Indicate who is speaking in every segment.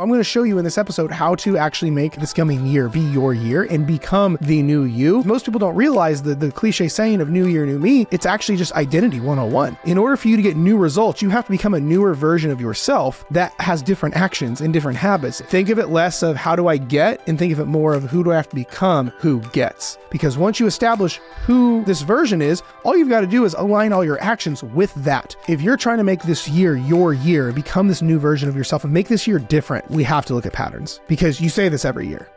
Speaker 1: I'm going to show you in this episode how to actually make this coming year be your year and become the new you. Most people don't realize the cliche saying of new year, new me. It's actually just identity 101. In order for you to get new results, you have to become a newer version of yourself that has different actions and different habits. Think of it less of how do I get and think of it more of who do I have to become who gets. Because once you establish who this version is, all you've got to do is align all your actions with that. If you're trying to make this year your year, become this new version of yourself and make this year different, we have to look at patterns because you say this every year.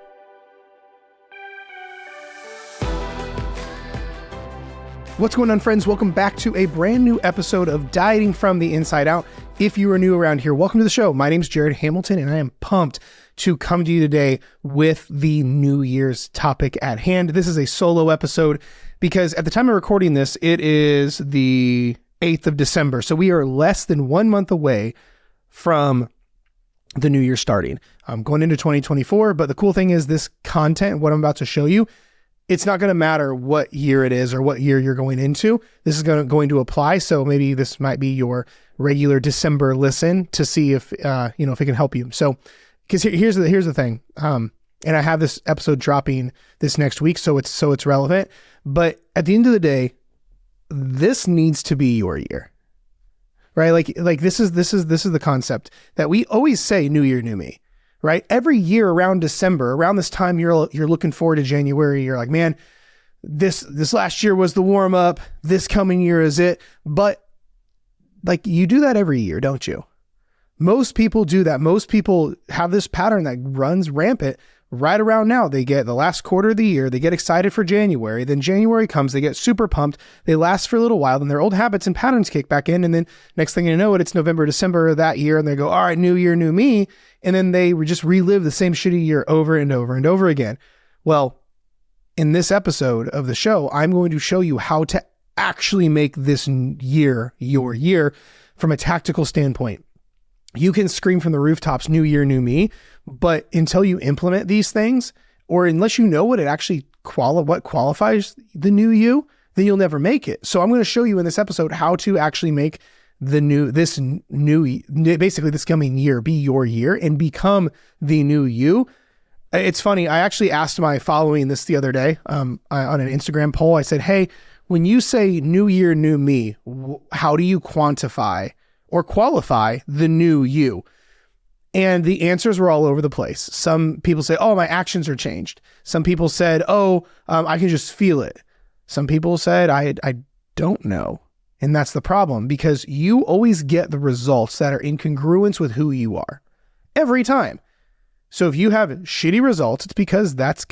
Speaker 1: What's going on, friends? Welcome back to a brand new episode of Dieting from the Inside Out. If you are new around here, welcome to the show. My name's Jared Hamilton, and I am pumped to come to you today with the New Year's topic at hand. This is a solo episode because at the time of recording this, it is the 8th of December. So we are less than 1 month away from the new year starting. I'm going into 2024, but the cool thing is this content, what I'm about to show you, it's not going to matter what year it is or what year you're going into. This is going to apply. So maybe this might be your regular December listen to see if, if it can help you. So, because here's the thing. And I have this episode dropping this next week, so it's relevant. But at the end of the day, this needs to be your year, right? Like this is the concept that we always say, new year, new me. Right? Every year around December, around this time, you're looking forward to January. You're like, man, this last year was the warm up. This coming year is it. But like you do that every year, don't you? Most people do that. Most people have this pattern that runs rampant right around now. They get the last quarter of the year. They get excited for January. Then January comes. They get super pumped. They last for a little while. Then their old habits and patterns kick back in. And then next thing you know it's November, December of that year. And they go, all right, new year, new me. And then they just relive the same shitty year over and over and over again. Well, in this episode of the show, I'm going to show you how to actually make this year your year from a tactical standpoint. You can scream from the rooftops, new year, new me, but until you implement these things, or unless you know what it actually what qualifies the new you, then you'll never make it. So I'm going to show you in this episode how to actually make this coming year be your year and become the new you. It's funny. I actually asked my following this the other day on an Instagram poll. I said, hey, when you say new year, new me, how do you quantify or qualify the new you? And the answers were all over the place. Some people say, oh, my actions are changed. Some people said, I can just feel it. Some people said, I don't know. And that's the problem, because you always get the results that are in congruence with who you are every time. So if you have shitty results, it's because that's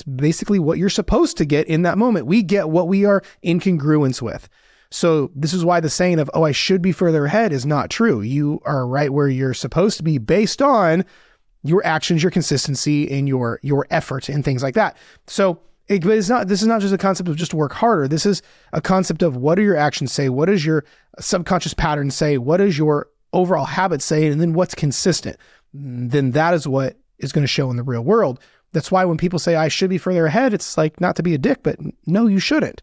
Speaker 1: basically what you're supposed to get in that moment. We get what we are in congruence with. So this is why the saying of, I should be further ahead is not true. You are right where you're supposed to be based on your actions, your consistency, and your effort and things like that. So this is not just a concept of just work harder. This is a concept of what do your actions say? What does your subconscious pattern say? What does your overall habit say? And then what's consistent? Then that is what is going to show in the real world. That's why when people say I should be further ahead, it's like, not to be a dick, but no, you shouldn't.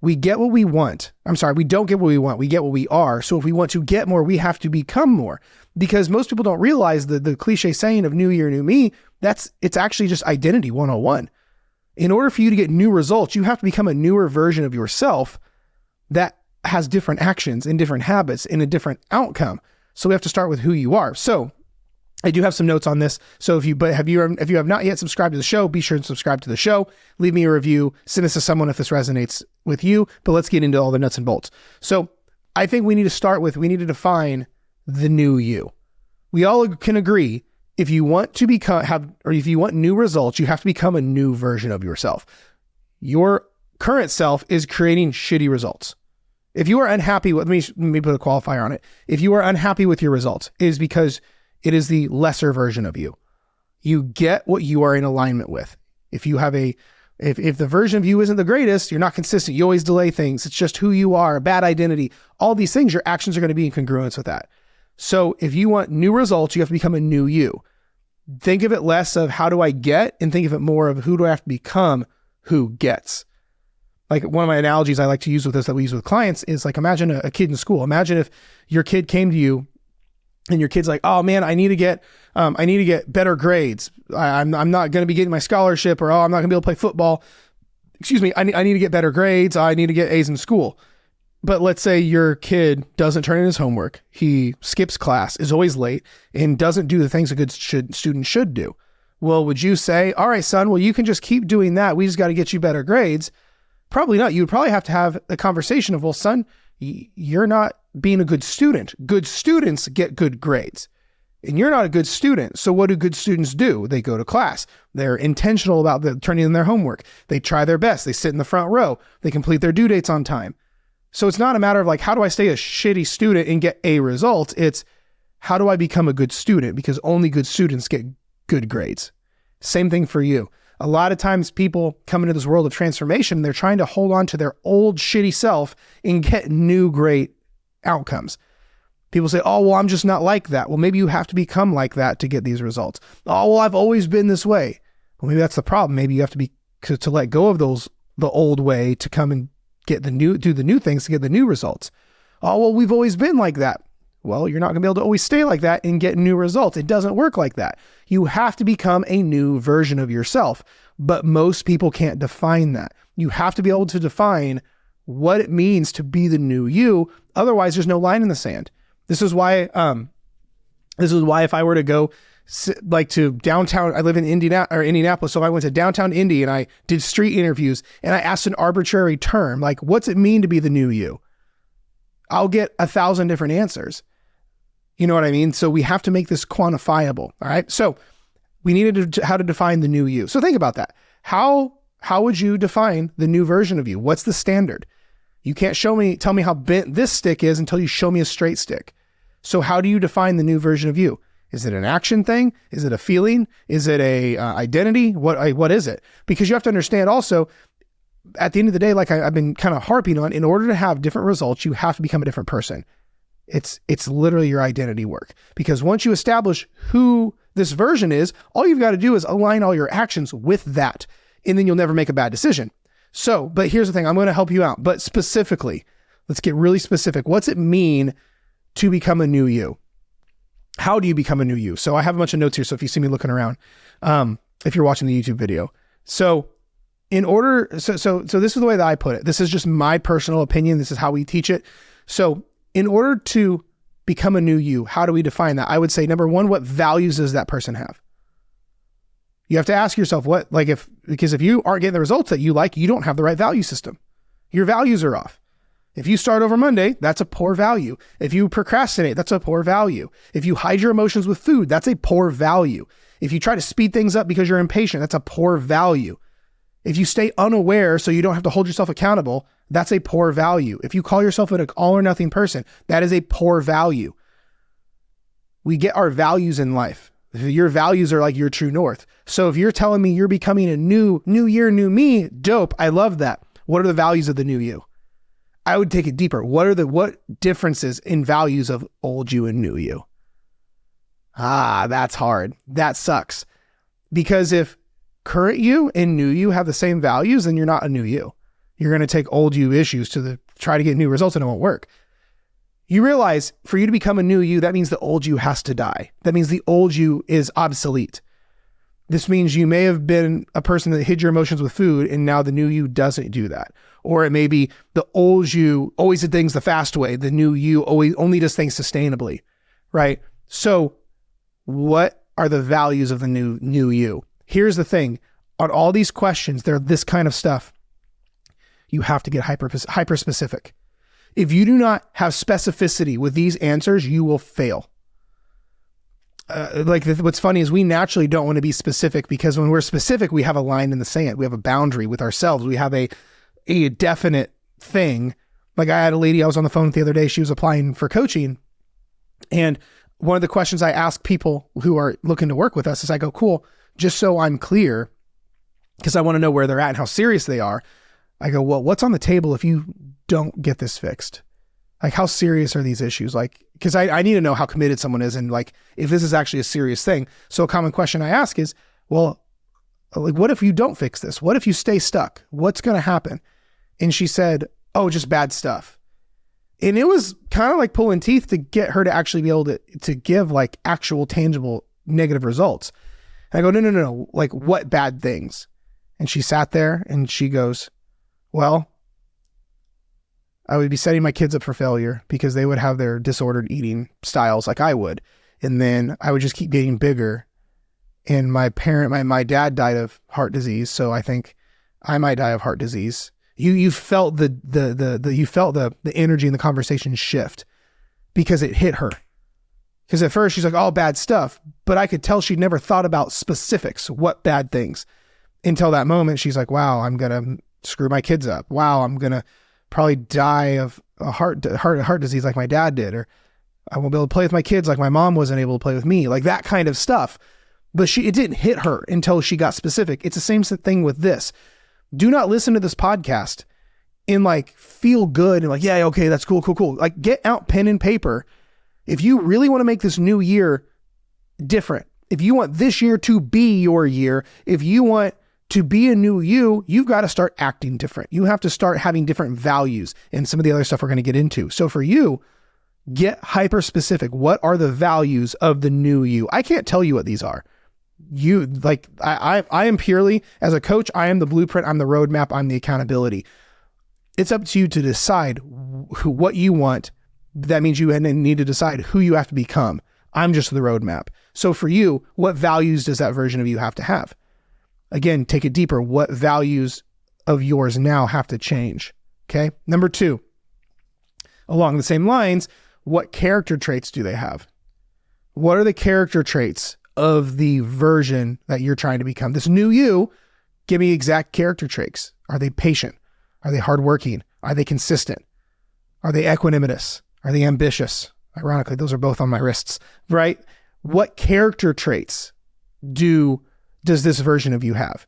Speaker 1: We get what we want. We don't get what we want. We get what we are. So if we want to get more, we have to become more, because most people don't realize the cliche saying of new year, new me, it's actually just identity 101. In order for you to get new results, you have to become a newer version of yourself that has different actions and different habits and a different outcome. So we have to start with who you are. So I do have some notes on this. So if you have not yet subscribed to the show, be sure to subscribe to the show. Leave me a review. Send this to someone if this resonates with you. But let's get into all the nuts and bolts. So I think we need to define the new you. We all can agree, if you want to if you want new results, you have to become a new version of yourself. Your current self is creating shitty results. If you are unhappy with, let me put a qualifier on it. If you are unhappy with your results, it is because it is the lesser version of you. You get what you are in alignment with. If the version of you isn't the greatest, you're not consistent. You always delay things. It's just who you are, a bad identity, all these things, your actions are going to be in congruence with that. So if you want new results, you have to become a new you. Think of it less of how do I get and think of it more of who do I have to become who gets. Like one of my analogies I like to use with this that we use with clients is like, imagine a kid in school. Imagine if your kid came to you and your kid's like, oh man, I need to get better grades. I'm not going to be getting my scholarship, or, oh, I'm not gonna be able to play football. Excuse me. I need to get better grades. I need to get A's in school. But let's say your kid doesn't turn in his homework. He skips class, is always late, and doesn't do the things a good student should do. Well, would you say, all right, son, well, you can just keep doing that. We just got to get you better grades? Probably not. You would probably have to have a conversation of, well, son, you're not being a good student. Good students get good grades, and you're not a good student. So what do good students do? They go to class. They're intentional about turning in their homework. They try their best. They sit in the front row. They complete their due dates on time. So it's not a matter of like, how do I stay a shitty student and get A results? It's, how do I become a good student? Because only good students get good grades. Same thing for you. A lot of times people come into this world of transformation, they're trying to hold on to their old shitty self and get new great outcomes. People say, oh, well, I'm just not like that. Well, maybe you have to become like that to get these results. Oh, well, I've always been this way. Well, maybe that's the problem. Maybe you have to let go of the old way to come and do the new things to get the new results. Oh, well, we've always been like that. Well, you're not going to be able to always stay like that and get new results. It doesn't work like that. You have to become a new version of yourself, but most people can't define that. You have to be able to define what it means to be the new you. Otherwise, there's no line in the sand. This is why if I were to go like to downtown, I live in Indianapolis. So I went to downtown Indy and I did street interviews and I asked an arbitrary term, like, what's it mean to be the new you? I'll get 1,000 different answers. You know what I mean? So we have to make this quantifiable. All right. So we needed how to define the new you. So think about that. How would you define the new version of you? What's the standard? You can't tell me how bent this stick is until you show me a straight stick. So how do you define the new version of you? Is it an action thing? Is it a feeling? Is it a identity? What is it? Because you have to understand also, at the end of the day, like I've been kind of harping on, in order to have different results, you have to become a different person. It's literally your identity work. Because once you establish who this version is, all you've got to do is align all your actions with that. And then you'll never make a bad decision. So, but here's the thing, I'm going to help you out. But specifically, let's get really specific. What's it mean to become a new you? How do you become a new you? So I have a bunch of notes here. So if you see me looking around, if you're watching the YouTube video. So this is the way that I put it. This is just my personal opinion. This is how we teach it. So in order to become a new you, how do we define that? I would say, number one, what values does that person have? You have to ask yourself because if you aren't getting the results that you like, you don't have the right value system. Your values are off. If you start over Monday, that's a poor value. If you procrastinate, that's a poor value. If you hide your emotions with food, that's a poor value. If you try to speed things up because you're impatient, that's a poor value. If you stay unaware so you don't have to hold yourself accountable, that's a poor value. If you call yourself an all or nothing person, that is a poor value. We get our values in life. Your values are like your true north. So if you're telling me you're becoming a new year, new me, dope. I love that. What are the values of the new you? I would take it deeper. What differences in values of old you and new you? That's hard. That sucks. Because if current you and new you have the same values, then you're not a new you. You're going to take old you issues try to get new results and it won't work. You realize for you to become a new you, that means the old you has to die. That means the old you is obsolete. This means you may have been a person that hid your emotions with food and now the new you doesn't do that. Or it may be the old you always did things the fast way. The new you only does things sustainably, right? So what are the values of the new you? Here's the thing. On all these questions, they're this kind of stuff. You have to get hyper specific. If you do not have specificity with these answers, you will fail. What's funny is we naturally don't want to be specific because when we're specific, we have a line in the sand. We have a boundary with ourselves. We have a definite thing. Like I had a lady I was on the phone with the other day. She was applying for coaching. And one of the questions I ask people who are looking to work with us is I go, cool, just so I'm clear, because I want to know where they're at and how serious they are. I go, well, what's on the table if you don't get this fixed? Like, how serious are these issues? Like, because I need to know how committed someone is and like, if this is actually a serious thing. So a common question I ask is, well, like, what if you don't fix this? What if you stay stuck? What's going to happen? And she said, oh, just bad stuff. And it was kind of like pulling teeth to get her to actually be able to give like actual tangible negative results. And I go, no. Like, what bad things? And she sat there and she goes, well, I would be setting my kids up for failure because they would have their disordered eating styles like I would. And then I would just keep getting bigger. And my dad died of heart disease. So I think I might die of heart disease. You felt the energy in the conversation shift because it hit her. Because at first she's like, all bad stuff, but I could tell she'd never thought about specifics, what bad things, until that moment. She's like, wow, I'm going to screw my kids up. Wow, I'm going to probably die of a heart disease like my dad did, or I won't be able to play with my kids like my mom wasn't able to play with me, like that kind of stuff. But it didn't hit her until she got specific. It's the same thing with this. Do not listen to this podcast and like feel good and like, yeah, okay, that's cool. Like get out pen and paper. If you really want to make this new year different, if you want this year to be your year, if you want to be a new you, you've got to start acting different. You have to start having different values and some of the other stuff we're going to get into. So for you, get hyper specific. What are the values of the new you? I can't tell you what these are. You like, I am purely as a coach, I am the blueprint. I'm the roadmap. I'm the accountability. It's up to you to decide what you want. That means you need to decide who you have to become. I'm just the roadmap. So for you, what values does that version of you have to have? Again, take it deeper. What values of yours now have to change? Okay. Number 2, along the same lines, what character traits do they have? What are the character traits of the version that you're trying to become? This new you, give me exact character traits. Are they patient? Are they hardworking? Are they consistent? Are they equanimous? Are they ambitious? Ironically, those are both on my wrists, right? What character traits does this version of you have?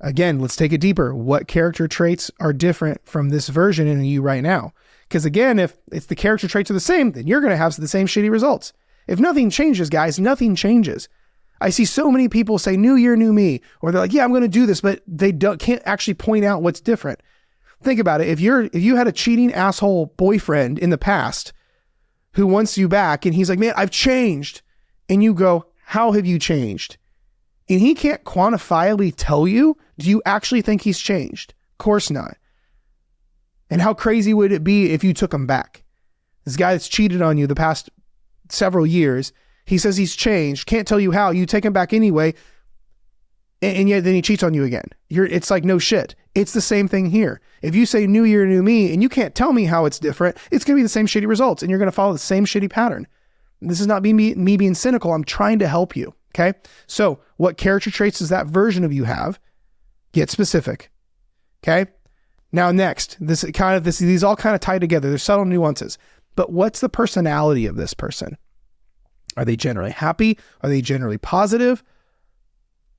Speaker 1: Again, let's take it deeper. What character traits are different from this version in you right now? Because again, if it's the character traits are the same, then you're going to have the same shitty results. If nothing changes, guys, nothing changes. I see so many people say, new year, new me, or they're like, yeah, I'm going to do this, but they can't actually point out what's different. Think about it. If you had a cheating asshole boyfriend in the past who wants you back and he's like, man, I've changed. And you go, how have you changed? And he can't quantifiably tell you, do you actually think he's changed? Of course not. And how crazy would it be if you took him back? This guy that's cheated on you the past several years, he says he's changed, can't tell you how, you take him back anyway, and yet then he cheats on you again. It's like, no shit. It's the same thing here. If you say new year, new me, and you can't tell me how it's different, it's going to be the same shitty results, and you're going to follow the same shitty pattern. This is not me being cynical. I'm trying to help you. Okay. So what character traits does that version of you have? Get specific. Okay. Now next, these all kind of tie together. There's subtle nuances, but what's the personality of this person? Are they generally happy? Are they generally positive?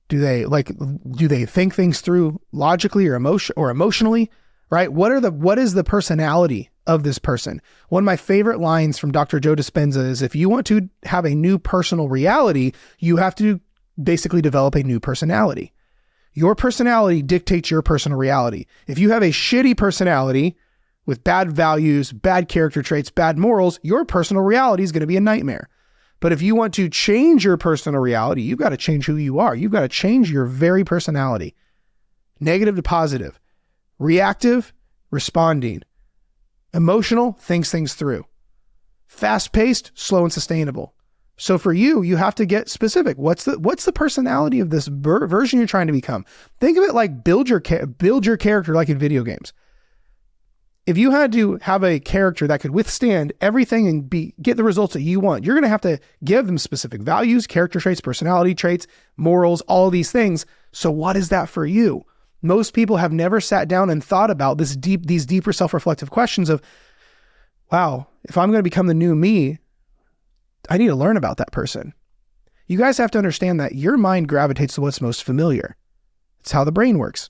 Speaker 1: Do they think things through logically or emotionally? Right? What is the personality of this person? One of my favorite lines from Dr. Joe Dispenza is, if you want to have a new personal reality, you have to basically develop a new personality. Your personality dictates your personal reality. If you have a shitty personality with bad values, bad character traits, bad morals, your personal reality is going to be a nightmare. But if you want to change your personal reality, you've got to change who you are. You've got to change your very personality. Negative to positive. Reactive, responding. Emotional, thinks things through. Fast-paced, slow and sustainable. So for you, you have to get specific. What's the personality of this version you're trying to become? Think of it like build your character like in video games. If you had to have a character that could withstand everything and get the results that you want, you're going to have to give them specific values, character traits, personality traits, morals, all of these things. So what is that for you? Most people have never sat down and thought about these deeper self-reflective questions of, wow, if I'm going to become the new me, I need to learn about that person. You guys have to understand that your mind gravitates to what's most familiar. It's how the brain works.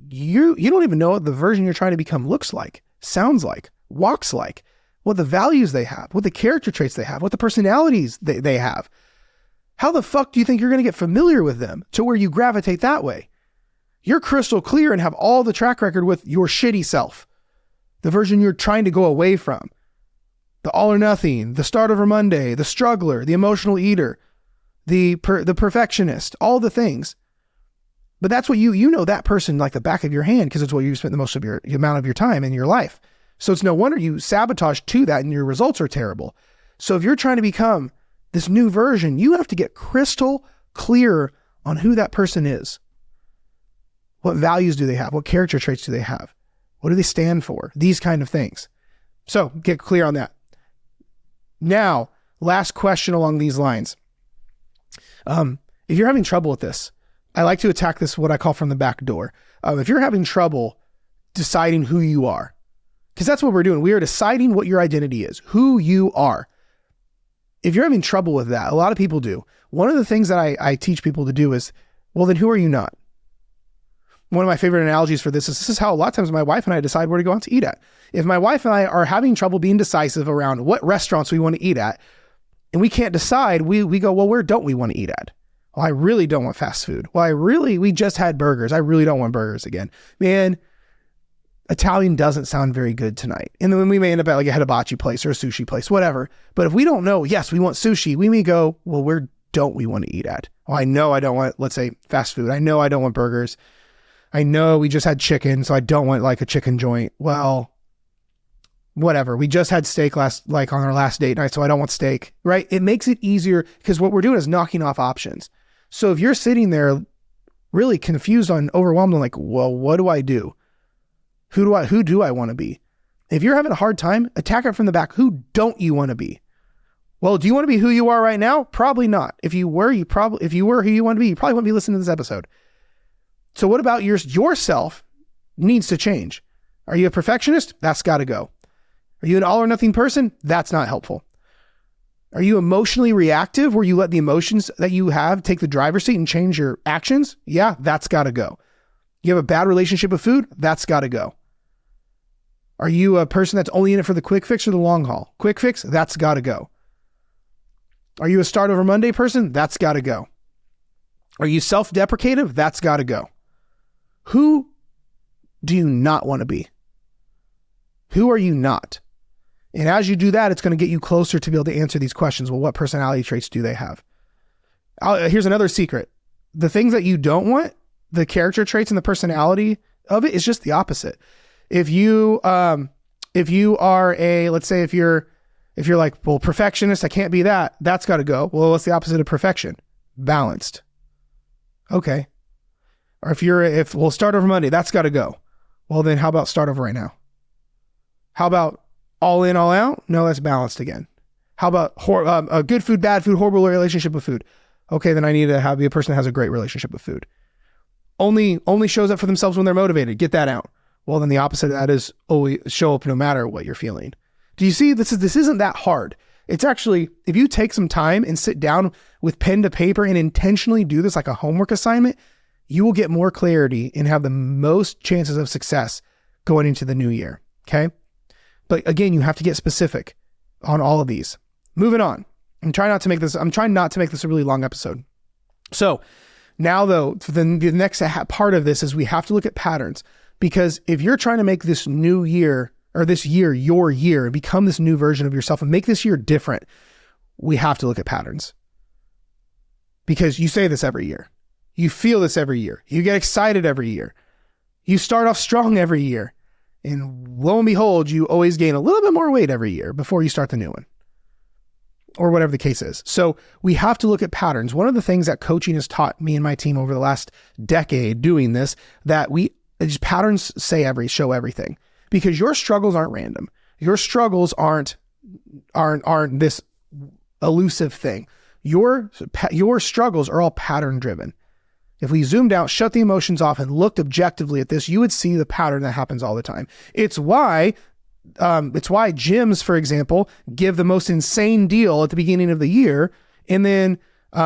Speaker 1: You don't even know what the version you're trying to become looks like, sounds like, walks like, what the values they have, what the character traits they have, what the personalities they have. How the fuck do you think you're going to get familiar with them to where you gravitate that way? You're crystal clear and have all the track record with your shitty self. the version you're trying to go away from, the all or nothing, the start over Monday, the struggler, the emotional eater, the perfectionist, all the things. But that's what you know that person like the back of your hand, because it's what you spent the most of your amount of your time in your life. So it's no wonder you sabotage to that and your results are terrible. So if you're trying to become this new version, you have to get crystal clear on who that person is. What values do they have? What character traits do they have? What do they stand for? These kind of things. So get clear on that. Now, last question along these lines. If you're having trouble with this, I like to attack this, what I call from the back door. If you're having trouble deciding who you are, because that's what we're doing. We are deciding what your identity is, who you are. If you're having trouble with that, a lot of people do. One of the things that I teach people to do is, well, then who are you not? One of my favorite analogies for this is how a lot of times my wife and I decide where to go out to eat at. If my wife and I are having trouble being decisive around what restaurants we want to eat at, and we can't decide, we go, well, where don't we want to eat at? Well, I really don't want fast food. Well, we just had burgers. I really don't want burgers again. Man, Italian doesn't sound very good tonight. And then we may end up at like a hibachi place or a sushi place, whatever. But if we don't know, yes, we want sushi, we may go, well, where don't we want to eat at? Well, I know I don't want, let's say, fast food. I know I don't want burgers. I know we just had chicken, so I don't want like a chicken joint. Well, whatever. We just had steak on our last date night, so I don't want steak, right? It makes it easier because what we're doing is knocking off options. So if you're sitting there really confused and overwhelmed and like, well, what do I do? Who do I want to be? If you're having a hard time, attack it from the back. Who don't you want to be? Well, do you want to be who you are right now? Probably not. If you were who you want to be, you probably wouldn't be listening to this episode. So what about yourself needs to change? Are you a perfectionist? That's got to go. Are you an all or nothing person? That's not helpful. Are you emotionally reactive where you let the emotions that you have take the driver's seat and change your actions? Yeah, that's got to go. You have a bad relationship with food? That's got to go. Are you a person that's only in it for the quick fix or the long haul? Quick fix? That's got to go. Are you a start over Monday person? That's got to go. Are you self-deprecative? That's got to go. Who do you not want to be? Who are you not? And as you do that, it's going to get you closer to be able to answer these questions. Well, what personality traits do they have? Here's another secret. The things that you don't want, the character traits and the personality of it is just the opposite. If you are let's say if you're like, well, perfectionist, I can't be that. That's got to go. Well, what's the opposite of perfection? Balanced. Okay. Or if we'll start over Monday, that's got to go. Well, then how about start over right now? How about all in, all out? No, that's balanced again. How about a good food, bad food, horrible relationship with food? Okay, then I need to be a person that has a great relationship with food. Only shows up for themselves when they're motivated. Get that out. Well, then the opposite of that is always show up no matter what you're feeling. Do you see? This isn't that hard. It's actually, if you take some time and sit down with pen to paper and intentionally do this like a homework assignment, you will get more clarity and have the most chances of success going into the new year. Okay. But again, you have to get specific on all of these. Moving on. I'm trying not to make this a really long episode. So now though, the next part of this is we have to look at patterns, because if you're trying to make this new year or this year, your year, and become this new version of yourself and make this year different, we have to look at patterns, because you say this every year. You feel this every year. You get excited every year. You start off strong every year. And lo and behold, you always gain a little bit more weight every year before you start the new one, or whatever the case is. So we have to look at patterns. One of the things that coaching has taught me and my team over the last decade doing this, that patterns show everything, because your struggles aren't random. Your struggles aren't this elusive thing. Your struggles are all pattern driven. If we zoomed out, shut the emotions off, and looked objectively at this, you would see the pattern that happens all the time. It's why gyms, for example, give the most insane deal at the beginning of the year. And then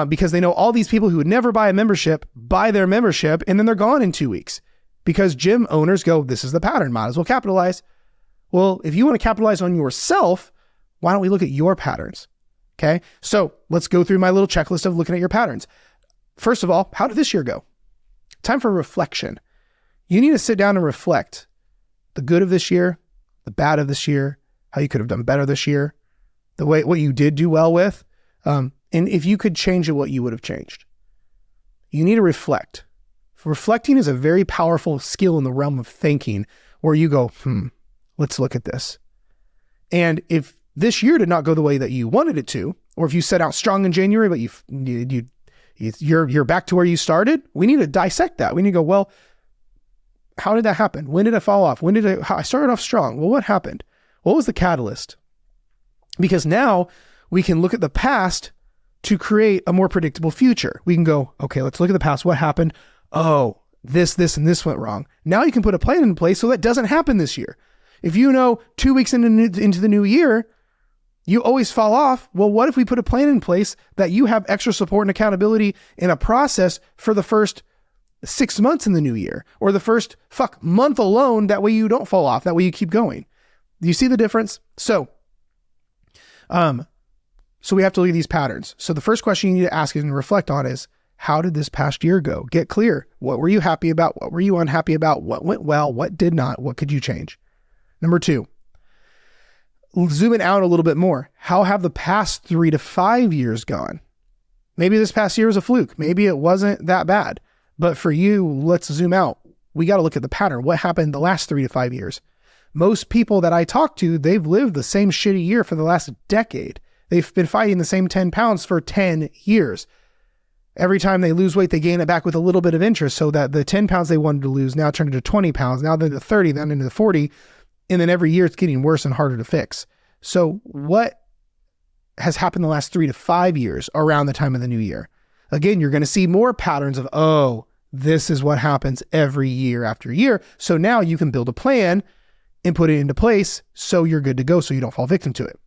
Speaker 1: because they know all these people who would never buy a membership, buy their membership, and then they're gone in 2 weeks. Because gym owners go, this is the pattern, might as well capitalize. Well, if you want to capitalize on yourself, why don't we look at your patterns? Okay. So let's go through my little checklist of looking at your patterns. First of all, how did this year go? Time for reflection. You need to sit down and reflect the good of this year, the bad of this year, how you could have done better this year, what you did do well with, and if you could change it, what you would have changed. You need to reflect. Reflecting is a very powerful skill in the realm of thinking, where you go, let's look at this. And if this year did not go the way that you wanted it to, or if you set out strong in January, but you're back to where you started, we need to dissect that. We need to go, well, how did that happen? When did I fall off? I started off strong. Well, what happened? What was the catalyst? Because now we can look at the past to create a more predictable future. We can go, okay, let's look at the past. What happened? Oh, this, and this went wrong. Now you can put a plan in place so that doesn't happen this year. If you know 2 weeks into the new year, you always fall off. Well, what if we put a plan in place that you have extra support and accountability in a process for the first 6 months in the new year, or the first month alone? That way you don't fall off. That way you keep going. Do you see the difference? So we have to look at these patterns. So the first question you need to ask and reflect on is, how did this past year go? Get clear. What were you happy about? What were you unhappy about? What went well? What did not? What could you change? Number 2, zoom it out a little bit more. How have the past 3 to 5 years gone? Maybe this past year was a fluke. Maybe it wasn't that bad. But for you, let's zoom out. We got to look at the pattern. What happened the last 3 to 5 years? Most people that I talk to, they've lived the same shitty year for the last decade. They've been fighting the same 10 pounds for 10 years. Every time they lose weight, they gain it back with a little bit of interest, so that the 10 pounds they wanted to lose now turn into 20 pounds, now then to 30, then into 40. And then every year it's getting worse and harder to fix. So what has happened the last 3 to 5 years around the time of the new year? Again, you're going to see more patterns of, oh, this is what happens every year after year. So now you can build a plan and put it into place so you're good to go, so you don't fall victim to it.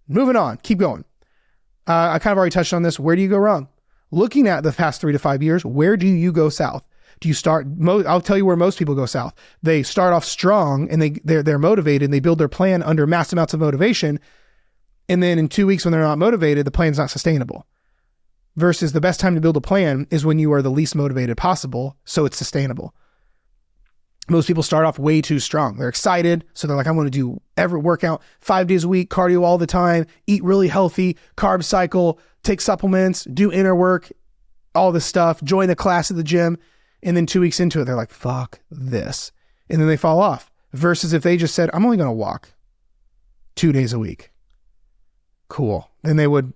Speaker 1: Moving on, keep going. I kind of already touched on this. Where do you go wrong? Looking at the past 3 to 5 years, where do you go south? Do you start, I'll tell you where most people go south. They start off strong and they're motivated and they build their plan under mass amounts of motivation. And then in 2 weeks when they're not motivated, the plan's not sustainable. Versus the best time to build a plan is when you are the least motivated possible, so it's sustainable. Most people start off way too strong. They're excited. So they're like, I want to do every workout 5 days a week, cardio all the time, eat really healthy, carb cycle, take supplements, do inner work, all this stuff, join a class at the gym. And then 2 weeks into it, they're like, fuck this. And then they fall off. Versus if they just said, I'm only going to walk 2 days a week. Cool. Then they would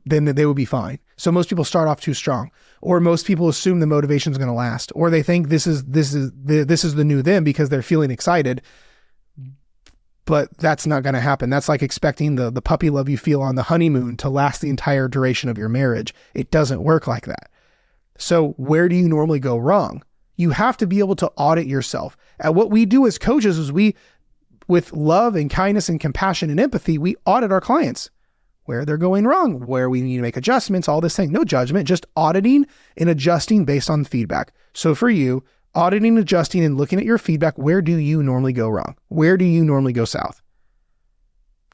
Speaker 1: be fine. So most people start off too strong, or most people assume the motivation is going to last, or they think this is the new them because they're feeling excited, but that's not going to happen. That's like expecting the puppy love you feel on the honeymoon to last the entire duration of your marriage. It doesn't work like that. So where do you normally go wrong? You have to be able to audit yourself. And what we do as coaches is with love and kindness and compassion and empathy, we audit our clients. Where they're going wrong, where we need to make adjustments, all this thing. No judgment, just auditing and adjusting based on feedback. So for you, auditing, adjusting, and looking at your feedback, where do you normally go wrong? Where do you normally go south?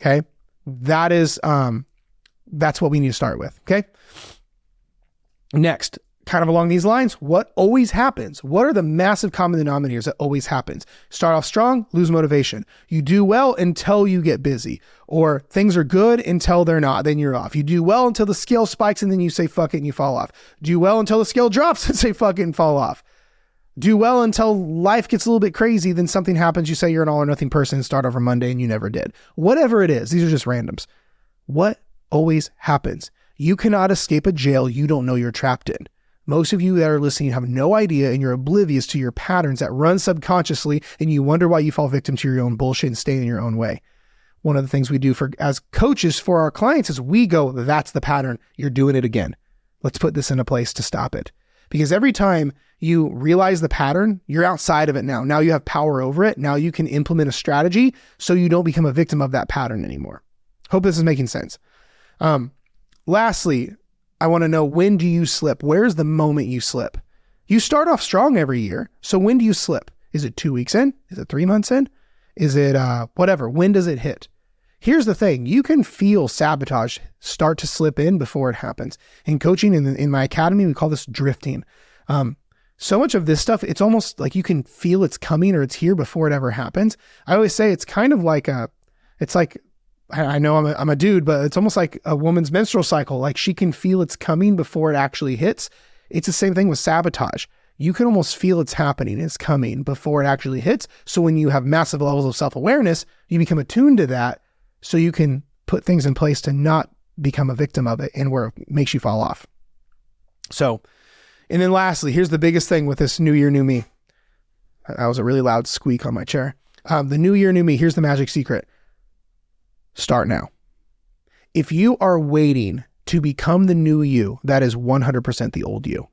Speaker 1: Okay. That's what we need to start with. Okay. Next, kind of along these lines, what always happens? What are the massive common denominators that always happens? Start off strong, lose motivation. You do well until you get busy, or things are good until they're not, then you're off. You do well until the scale spikes and then you say fuck it and you fall off. Do well until the scale drops and say fuck it and fall off. Do well until life gets a little bit crazy, then something happens, you say you're an all or nothing person and start over Monday and you never did. Whatever it is, these are just randoms. What always happens? You cannot escape a jail you don't know you're trapped in. Most of you that are listening have no idea, and you're oblivious to your patterns that run subconsciously, and you wonder why you fall victim to your own bullshit and stay in your own way. One of the things we do as coaches for our clients is we go, that's the pattern. You're doing it again. Let's put this in a place to stop it. Because every time you realize the pattern, you're outside of it now. Now you have power over it. Now you can implement a strategy so you don't become a victim of that pattern anymore. Hope this is making sense. Lastly, I want to know, when do you slip? Where's the moment you slip? You start off strong every year. So when do you slip? Is it 2 weeks in? Is it 3 months in? Is it whatever? When does it hit? Here's the thing. You can feel sabotage start to slip in before it happens. In coaching, in my academy, we call this drifting. So much of this stuff, it's almost like you can feel it's coming or it's here before it ever happens. I always say it's kind of like It's like, I know I'm a dude, but it's almost like a woman's menstrual cycle. Like she can feel it's coming before it actually hits. It's the same thing with sabotage. You can almost feel it's happening, it's coming before it actually hits. So when you have massive levels of self-awareness, you become attuned to that so you can put things in place to not become a victim of it and where it makes you fall off. So, and then lastly, here's the biggest thing with this new year, new me. That was a really loud squeak on my chair. The new year, new me, here's the magic secret. Start now. If you are waiting to become the new you, that is 100% the old you.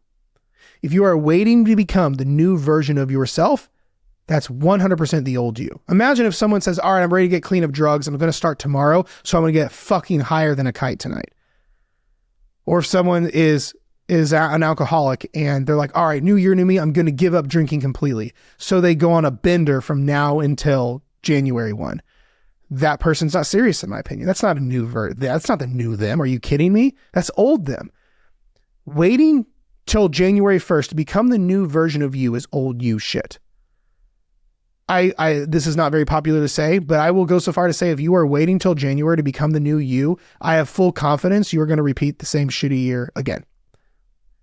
Speaker 1: If you are waiting to become the new version of yourself, that's 100% the old you. Imagine if someone says, all right, I'm ready to get clean of drugs. I'm going to start tomorrow. So I'm going to get fucking higher than a kite tonight. Or if someone is an alcoholic and they're like, all right, new year, new me, I'm going to give up drinking completely. So they go on a bender from now until January 1. That person's not serious, in my opinion. That's not a new that's not the new them. Are you kidding me? That's old them. Waiting till January 1st to become the new version of you is old you shit. This is not very popular to say, but I will go so far to say if you are waiting till January to become the new you, I have full confidence you are going to repeat the same shitty year again.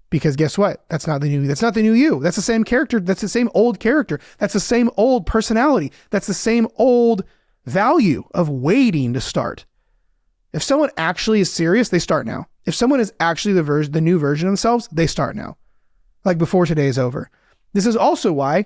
Speaker 1: Because guess what? That's not the new you. That's the same character. That's the same old character. That's the same old personality. That's the same old value of waiting to start. If someone actually is serious, they start now. If someone is actually the new version of themselves, they start now. Like before today is over. This is also why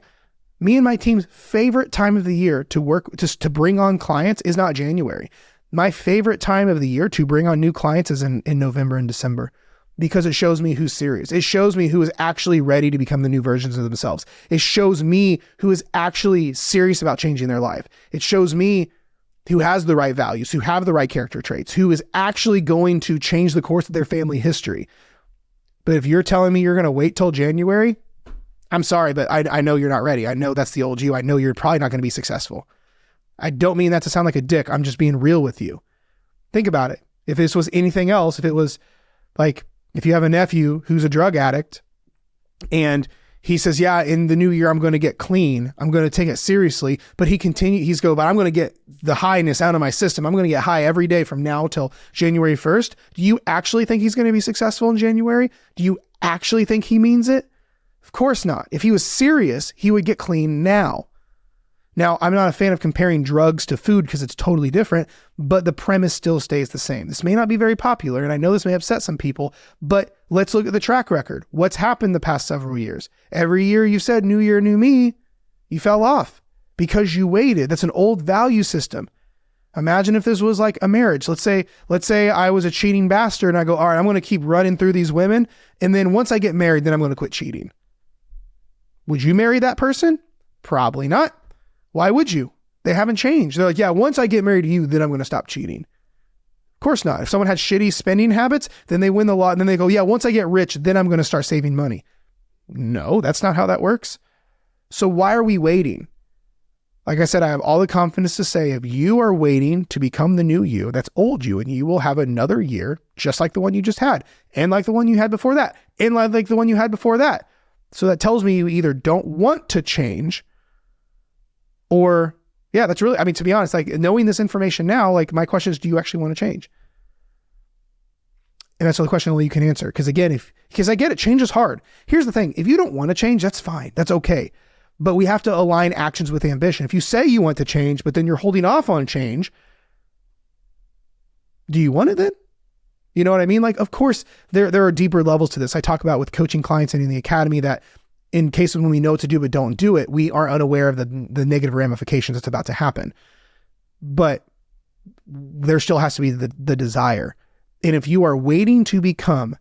Speaker 1: me and my team's favorite time of the year to work, to bring on clients is not January. My favorite time of the year to bring on new clients is in November and December, because it shows me who's serious. It shows me who is actually ready to become the new versions of themselves. It shows me who is actually serious about changing their life. It shows me who has the right values, who have the right character traits, who is actually going to change the course of their family history. But if you're telling me you're going to wait till January, I'm sorry, but I know you're not ready. I know that's the old you. I know you're probably not going to be successful. I don't mean that to sound like a dick. I'm just being real with you. Think about it. If this was anything else, if it was like, if you have a nephew who's a drug addict and he says, yeah, in the new year, I'm going to get clean. I'm going to take it seriously. But but I'm going to get the highness out of my system. I'm going to get high every day from now till January 1st. Do you actually think he's going to be successful in January? Do you actually think he means it? Of course not. If he was serious, he would get clean now. Now, I'm not a fan of comparing drugs to food because it's totally different, but the premise still stays the same. This may not be very popular, and I know this may upset some people, but let's look at the track record. What's happened the past several years? Every year you said, new year, new me, you fell off because you waited. That's an old value system. Imagine if this was like a marriage. Let's say I was a cheating bastard and I go, all right, I'm going to keep running through these women, and then once I get married, then I'm going to quit cheating. Would you marry that person? Probably not. Why would you? They haven't changed. They're like, yeah, once I get married to you, then I'm going to stop cheating. Of course not. If someone had shitty spending habits, then they win the lot and then they go, yeah, once I get rich, then I'm going to start saving money. No, that's not how that works. So why are we waiting? Like I said, I have all the confidence to say if you are waiting to become the new you, that's old you, and you will have another year just like the one you just had, and like the one you had before that, and like the one you had before that. So that tells me you either don't want to change or, yeah, that's really, I mean, to be honest, like knowing this information now, like my question is, do you actually want to change? And that's the question only you can answer. Because again, because I get it, change is hard. Here's the thing. If you don't want to change, that's fine. That's okay. But we have to align actions with ambition. If you say you want to change, but then you're holding off on change, do you want it then? You know what I mean? Like, of course, there are deeper levels to this. I talk about with coaching clients and in the academy that in cases when we know what to do but don't do it, we are unaware of the negative ramifications that's about to happen. But there still has to be the desire. And if you are waiting to become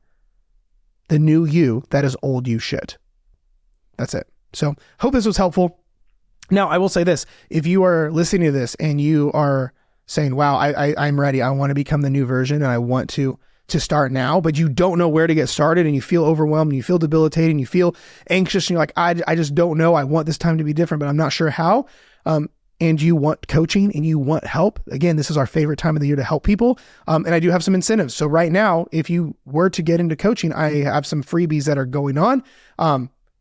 Speaker 1: the new you, that is old you shit. That's it. So hope this was helpful. Now, I will say this. If you are listening to this and you are saying, wow, I'm ready. I want to become the new version and I want to start now, but you don't know where to get started and you feel overwhelmed and you feel debilitated and you feel anxious and you're like, I just don't know. I want this time to be different, but I'm not sure how. And you want coaching and you want help. Again, this is our favorite time of the year to help people. And I do have some incentives. So right now, if you were to get into coaching, I have some freebies that are going on.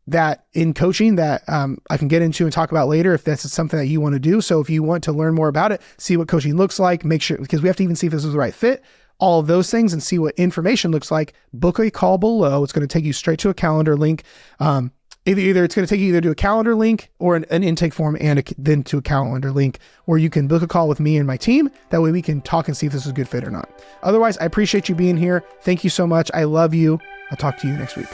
Speaker 1: that in coaching that I can get into and talk about later if that's something that you want to do. So if you want to learn more about it, see what coaching looks like, make sure, because we have to even see if this is the right fit, all of those things, and see what information looks like, book a call below. It's going to take you straight to a calendar link. Either it's going to take you either to a calendar link or an intake form and then to a calendar link, or you can book a call with me and my team. That way we can talk and see if this is a good fit or not. Otherwise, I appreciate you being here. Thank you so much. I love you. I'll talk to you next week.